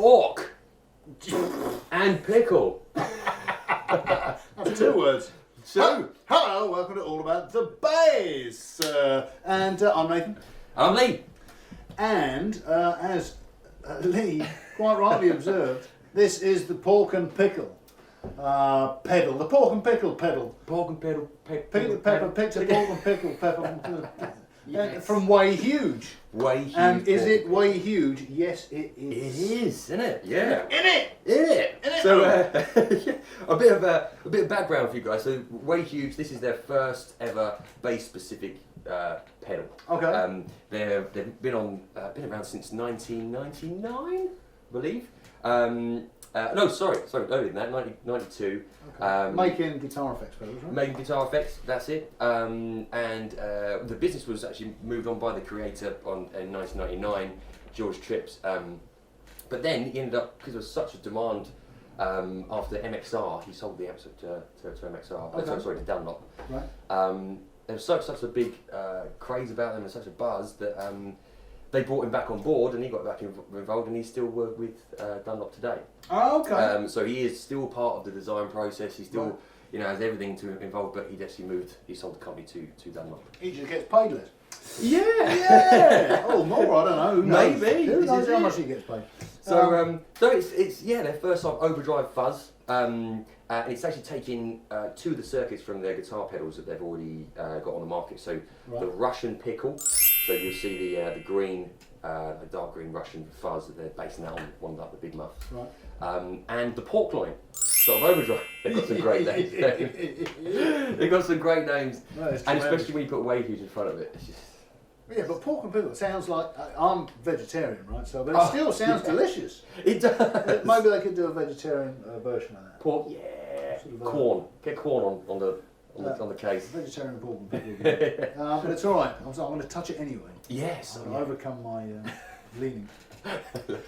pork and pickle. That's 2 words. So, hello, welcome to All About the Bass. And I'm Nathan. I'm Lee. And as Lee quite rightly observed, this is the pork and pickle pedal. The pork and pickle pedal. Pork and pickle. Pickle, pepper, picture, pork and pickle, pepper. Yes. From Way Huge. Way Huge. And is it Way Huge? Yes, it is. It is, isn't it? Yeah. In it. So a bit of background for you guys. So Way Huge, this is their first ever bass specific pedal. Okay. They've been around since 1999, I believe. No, sorry, earlier than that, 1992. Okay. Making guitar effects pedals, right? Making guitar effects, that's it. The business was actually moved on by the creator in 1999, George Trips. But then he ended up, because there was such a demand after MXR, he sold the amps to MXR, Okay. sorry, to Dunlop. Right. There was such a big craze about them and such a buzz that they brought him back on board, and he got back involved, and he's still with Dunlop today. Oh, okay. So he is still part of the design process. He still, Right. has everything to involved, but he actually he sold the company to Dunlop. He just gets paid less. Yeah. Oh, more, I don't know. Who knows? Maybe. Who This knows is how it. much he gets paid? So it's their first song, Overdrive Fuzz, and it's actually taking two of the circuits from their guitar pedals that they've already got on the market. So Right. the Russian Pickle, so you'll see the green, the dark green Russian fuzz that they're basing that on one of the big muffs. Right. And the pork loin, sort of Overdrive. They've got some great names. They've got some great names, No, it's and tremendous. especially when you put Way Huge in front of it. It's just, Yeah, but pork and pickle sounds like I'm vegetarian, right? So, but it Oh, still sounds yeah. delicious. it does. Maybe they could do a vegetarian version of that. Pork, yeah. Sort of, Corn. Get corn on the case. Vegetarian pork and pickle. But it's all right. I'm going to touch it anyway. Yes. I'm going to overcome my leaning.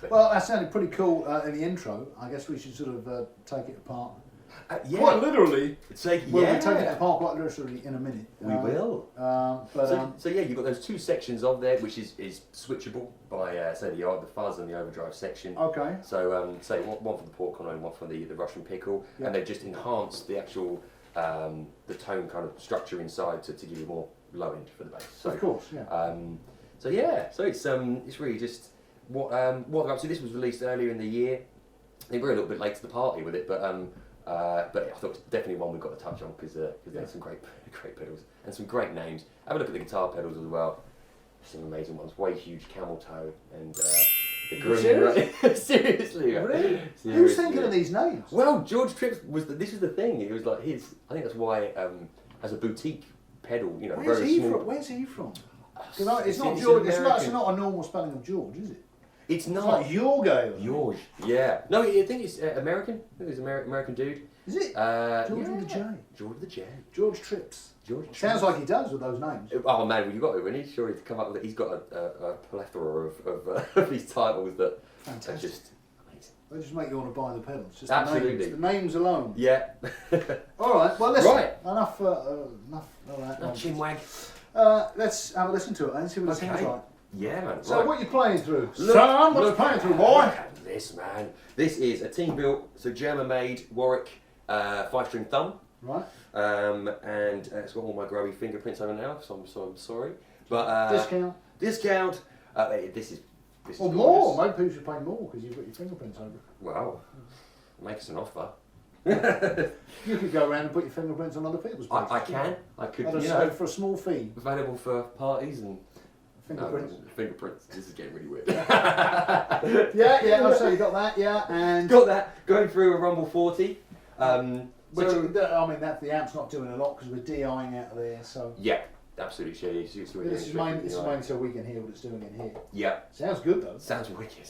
Well, that sounded pretty cool in the intro. I guess we should sort of take it apart. Yeah. Quite literally. So, We'll yeah. be taking it apart quite literally in a minute. We will. So yeah, you've got those two sections of there, which is switchable by say the fuzz and the overdrive section. Okay. So say one for the pork and one for the Russian pickle, Yeah. and they've just enhanced the actual the tone kind of structure inside to give you more low end for the bass. So, Of course, yeah. So it's really just what they're up to. This was released earlier in the year. They were a little bit late to the party with it, but I thought it was definitely one we've got to touch on because they had some great pedals and some great names. Have a look at the guitar pedals as well. Some amazing ones. Way Huge, Camel Toe, and the green. Serious? Seriously, right? Really? Seriously. Who's thinking of these names? Well, George Trips this is the thing. It was like his. I think that's why as a boutique pedal, Where's very he small. from? Where's he from? Because it's not It's George. It's American. not a normal spelling of George, is it? It's It's not. like Jorge. George. Yeah. No, I think it's American. I think it's an American dude. Is it? George with a J. George with a J. George Trips. George. Sounds like he does with those names. Oh man, well, you got to, when he's sure to come up with it. He's got a plethora of these titles that are Fantastic. just amazing. They just make you want to buy the pedals. Just Absolutely. The names alone. Yeah. All right. Well, listen. Right. Enough of that. Not chinwag. Let's have a listen to it and see what it sounds like. Yeah, man. So, right. what are you playing through? Look- Son, what's look playing through, at- boy? Look at this, man. This is a team built, so German-made Warwick 5-string thumb. Right. And it's got all my grubby fingerprints on it now, so I'm sorry. But discount. This is Or gorgeous. more. Maybe people should pay more because you've got your fingerprints over it. Well, make us an offer. You could go around and put your fingerprints on other people's places. I can. I could. For a small fee. Available for parties and Fingerprints. No, fingerprints. This is getting really weird. Yeah. So you got that, yeah, and Got that. Going through a Rumble 40. which I mean, that the amp's not doing a lot because we're DIing out of there. So Yeah, absolutely. this is mainly so we can hear what it's doing in here. Yeah. Sounds good though. Sounds wicked.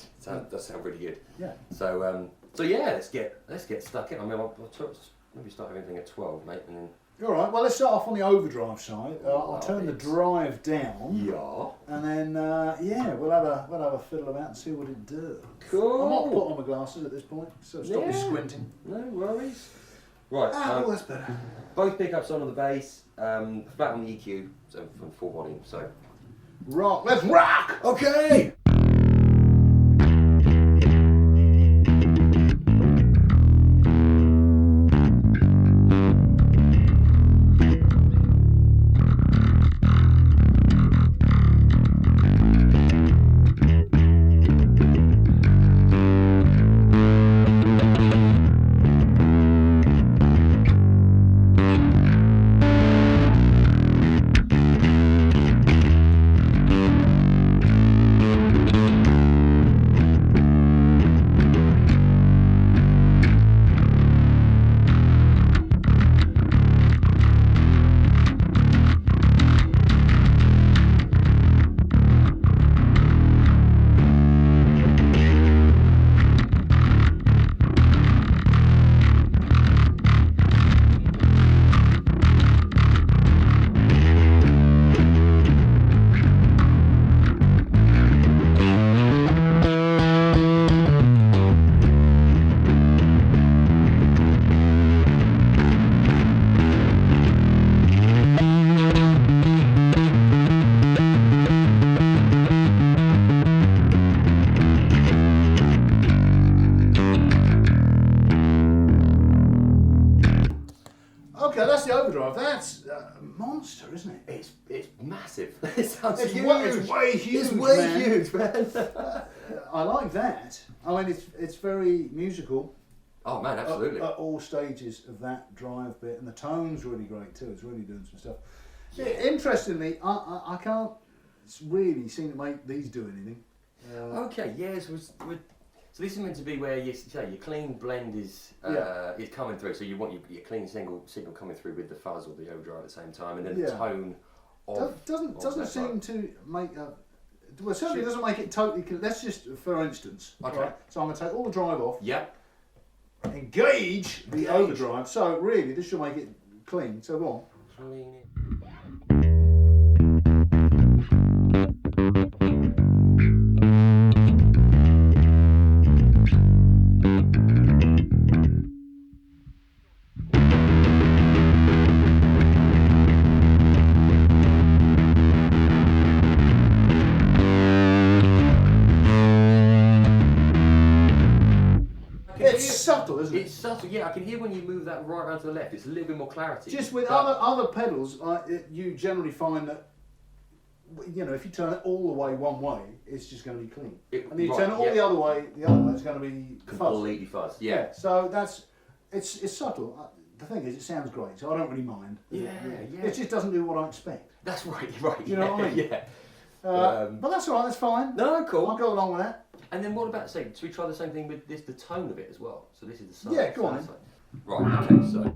Does sound really good. Yeah. So yeah, let's get stuck in. I mean, I'll maybe start everything at 12, mate, and then. All right. Well, let's start off on the overdrive side. I'll Love turn the it. drive down. Yeah. And then we'll have a fiddle about and see what it does. Cool. I might put on my glasses at this point, so stop me Yeah. squinting. No worries. Right. Well, that's better. Both pickups on the bass, flat on the EQ, so from full volume. So. Rock. Let's rock. Okay. motor, isn't it? It's massive. It sounds It's huge. it's way huge. It's way man. huge, man. I like that. I mean, it's very musical. Oh man, absolutely. At all stages of that drive bit, and the tone's really great too. It's really doing some stuff. Yeah. Interestingly, I can't really seem to make these do anything. Okay, yes. So this is meant to be where your clean blend is coming through. So you want your clean signal coming through with the fuzz or the overdrive at the same time, and then the tone of doesn't seem to make a. Well, certainly doesn't make it totally. Let's just, for instance, right? So I'm going to take all the drive off. Yep. Engage the overdrive. So really, this should make it clean. So go on. Clean it. It's subtle, isn't it? It's subtle, yeah. I can hear when you move that right round to the left. It's a little bit more clarity. Just with other pedals, you generally find that, you know, if you turn it all the way one way, it's just going to be clean. And you turn it all the other way, it's going to be completely fuzz. Yeah. So it's subtle. The thing is, it sounds great, so I don't really mind. Yeah. It just doesn't do what I expect. That's right. Right. You know what I mean? Yeah. But that's all right. That's fine. No, cool. I'll go along with that. And then what about, say, should we try the same thing with the tone of it as well? So this is the side. Yeah, go on. Side. Right, okay, so.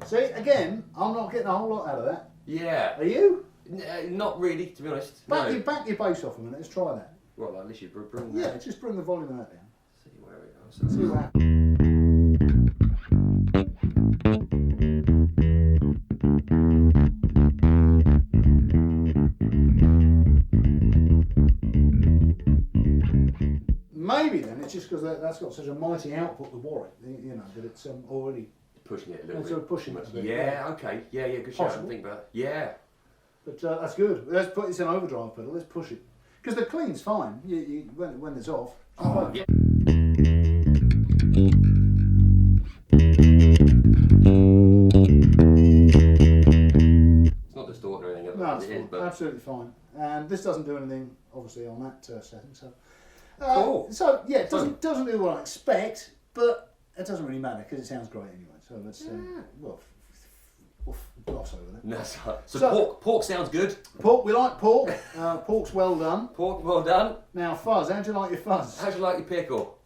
See, again, I'm not getting a whole lot out of that. Yeah. Are you? Not really, to be honest. Back your bass off a minute. Let's try that. Well, like, literally bring that. Yeah, just bring the volume of that down. See where it goes. See what happens. Maybe then it's just because that's got such a mighty output with Warwick, you know, that it's already pushing it a little bit. Sort of pushing it a bit. Yeah, okay. Yeah, good shout. I didn't think about it. Yeah. But that's good. Let's put this in overdrive pedal. Let's push it because the clean's fine. When it's off. Oh, yeah. It's not distorted or anything. No, it's it is, but absolutely fine. And this doesn't do anything, obviously, on that setting. So, cool. So yeah, it doesn't do what I expect, but it doesn't really matter because it sounds great anyway. So let's we'll gloss over that. That's right. So pork sounds good. Pork, we like pork. Pork's well done. Pork, well done. Now fuzz. How do you like your fuzz? How do you like your pickle?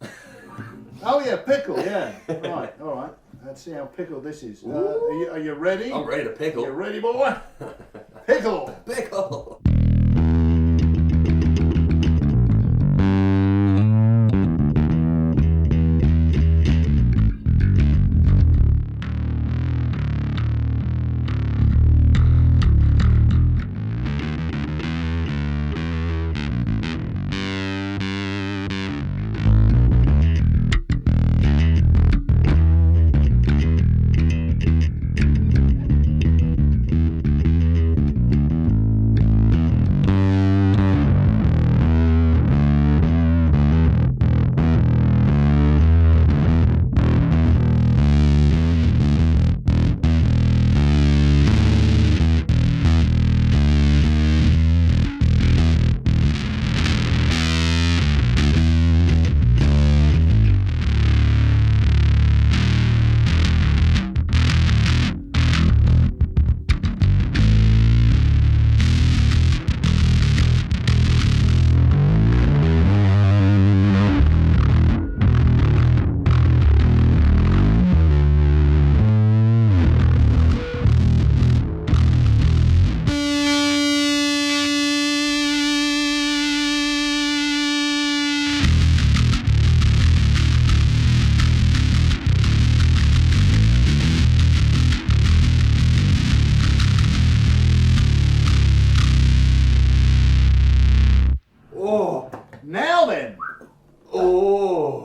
Oh yeah, pickle. Yeah. Right. All right. Let's see how pickled this is. Are you ready? I'm ready to pickle. You ready, boy? Pickle. Pickle.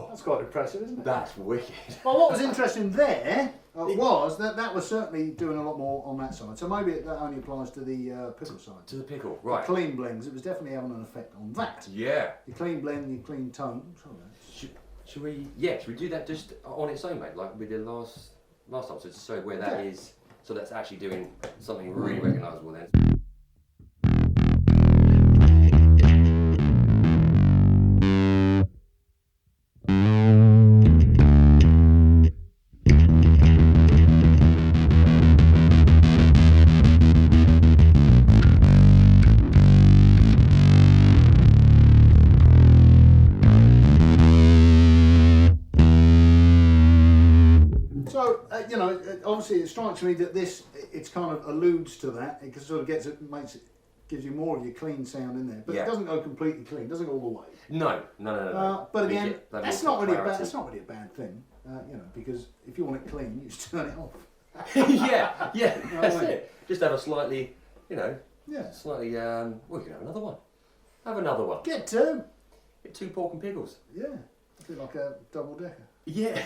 That's quite impressive, isn't it? That's wicked. Well, what was interesting there That was certainly doing a lot more on that side. So maybe that only applies to the pickle side. To the pickle, right. The clean blends, it was definitely having an effect on that. Yeah. Your clean blend, your clean tone. Should we do that just on its own, mate, like we did last time, so to show where that is, so that's actually doing something really recognisable then. Obviously it strikes me that it's kind of alludes to that. It sort of gives you more of your clean sound in there, but it doesn't go completely clean. It doesn't go all the way. No. But again, that's not really a bad thing. Because if you want it clean, you just turn it off. yeah, that's it. Just have a slightly, slightly. You can have another one. Have another one. Get two. Get 2 pork and pickles. Yeah, a bit like a double decker. Yeah.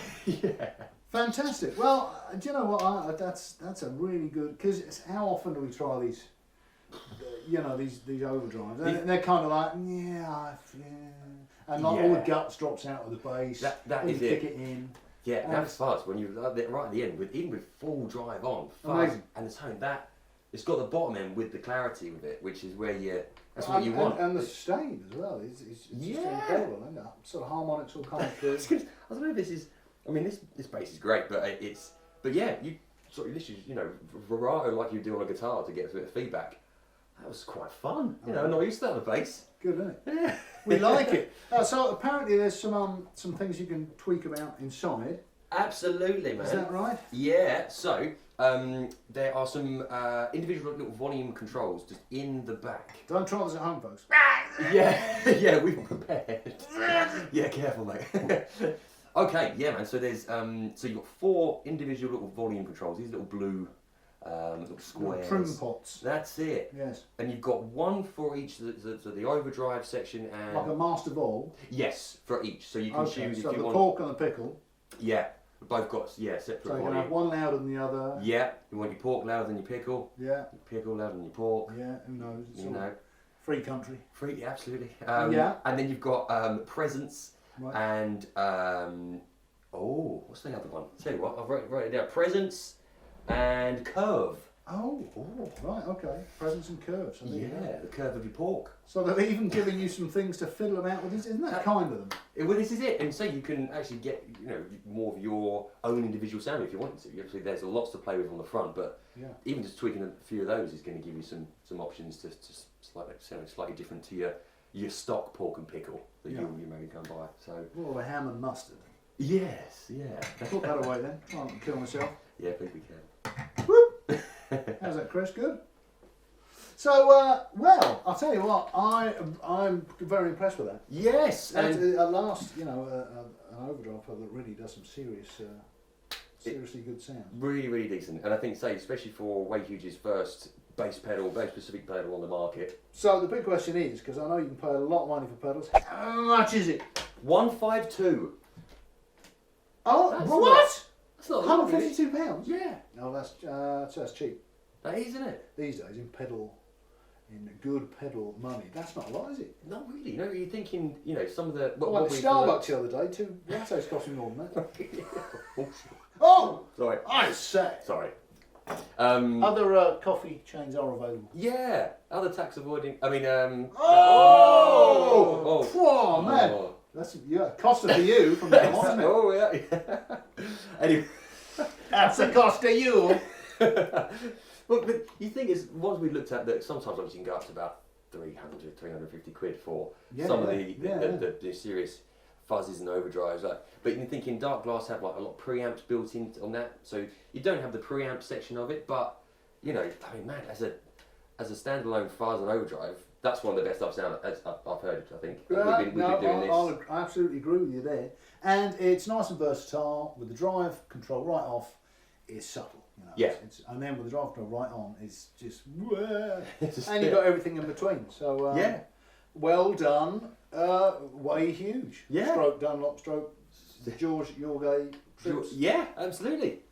Fantastic. Well, do you know what? That's a really good, because how often do we try these? These overdrives, and they're kind of like and all the guts drops out of the bass. That is kick it in. Yeah, that's fast when you right at the end even with full drive on. Amazing. And the tone it's got the bottom end with the clarity with it, which is where that's what you want. And the sustain as well. It's just incredible, isn't it? Sort of harmonics will come through. I don't know if this is. I mean, this bass is great, but you sort of literally, vibrato like you do on a guitar to get a bit of feedback. That was quite fun. I'm not used to that on a bass. Good, isn't it? Yeah. We like it. So apparently there's some things you can tweak about inside. Absolutely, man. Is that right? Yeah. So there are some individual little volume controls just in the back. Don't try this at home, folks. yeah, we've prepared. Yeah, careful, mate. Okay, yeah, man. So there's so you've got 4 individual little volume controls. These little blue little squares. Trim pots. That's it. Yes. And you've got one for each. So the overdrive section and like a master ball. Yes, for each. So you can choose if so you the want. pork and the pickle. Yeah, both got separate. So you can have one louder than the other. Yeah, you want your pork louder than your pickle. Yeah. Your pickle louder than your pork. Yeah, who knows? It's free country. Free, absolutely. Yeah. And then you've got presence and what's the other one? Tell you what, I've wrote it down. Presence and curve. Oh, right, okay. Presence and curve. So the curve of your pork. So they're even giving you some things to fiddle about with. Isn't that kind of them? Well, this is it. And so you can actually get more of your own individual sound if you want to. Obviously, there's lots to play with on the front, but even just tweaking a few of those is going to give you some options to sound slightly different to your stock pork and pickle that you maybe come by. So more of a ham and mustard. Yes, yeah. Put that away then. I won't kill myself. Yeah, please we can. Whoop. How's that, Chris? Good. So, I'll tell you what. I'm very impressed with that. Yes, and at last, an overdrive pedal that really does some seriously good sound. Really, really decent. And I think, especially for Way Huge's first bass specific pedal on the market. So the big question is, because I know you can pay a lot of money for pedals, how much is it? 152. Oh, what? That's not £152? Yeah. No, that's cheap. That is, isn't it? These days, in good pedal money, that's not a lot, is it? Not really. No, you're thinking, some of the... What Starbucks the other day, 2 lattes cost me more than that. Oh! Sorry. I say. Sorry. Other coffee chains are available. Yeah. Other tax avoiding... I mean, man. Oh. That's cost for you from now on, isn't it? Oh, yeah. Anyway. That's the cost of you. Well, but you think is once we looked at that, sometimes obviously you can go up to about 300, 350 quid for some of the serious fuzzes and overdrives. But you're thinking Dark Glass have like a lot of preamps built in on that, so you don't have the preamp section of it. But I mean, man, as a standalone fuzz and overdrive, that's one of the best I've heard. I think we've been doing this. I absolutely agree with you there, and it's nice and versatile with the drive control right off. It's subtle. Yeah. And then with the drive control right on, it's just and you've got everything in between. So well done, Way Huge. Yeah. Stroke Dunlop, stroke George Yorgay. Yeah, absolutely.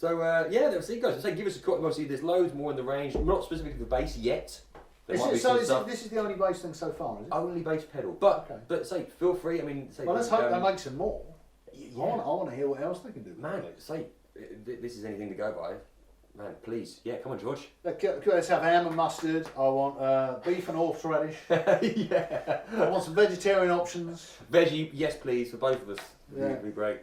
So yeah, there you go. So say give us a call. Obviously, there's loads more in the range. Not specifically for bass yet. There might be some stuff. This is the only bass thing so far, is it? Only bass pedal, but Okay. but say feel free. I mean, say Well, let's hope they make some more. Yeah. I want to hear what else they can do. Man, say this is anything to go by. Man, please, yeah, come on, George. Let's have ham and mustard. I want beef and horseradish. Yeah. I want some vegetarian options. Veggie, yes, please, for both of us. Yeah. It'd be great.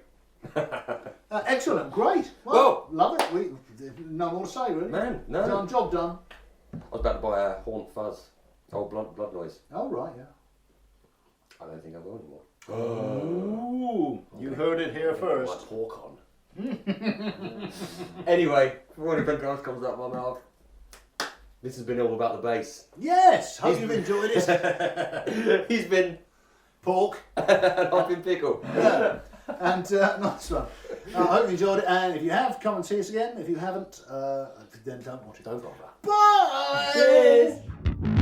Excellent, great. Well, love it. No more to say, really. Man, no. Done, job done. I was about to buy a Haunt Fuzz. Old blood noise. Oh, right, yeah. I don't think I will anymore. Ooh, you heard it here first. My talk on. Anyway, before anything else comes up my mouth, this has been all about the bass. Yes, hope you've enjoyed it. He's been Pork. and I've been Pickle. Yeah. And nice one. I hope you enjoyed it. And if you have, come and see us again. If you haven't, then don't watch it. Don't bother. Bye. Cheers.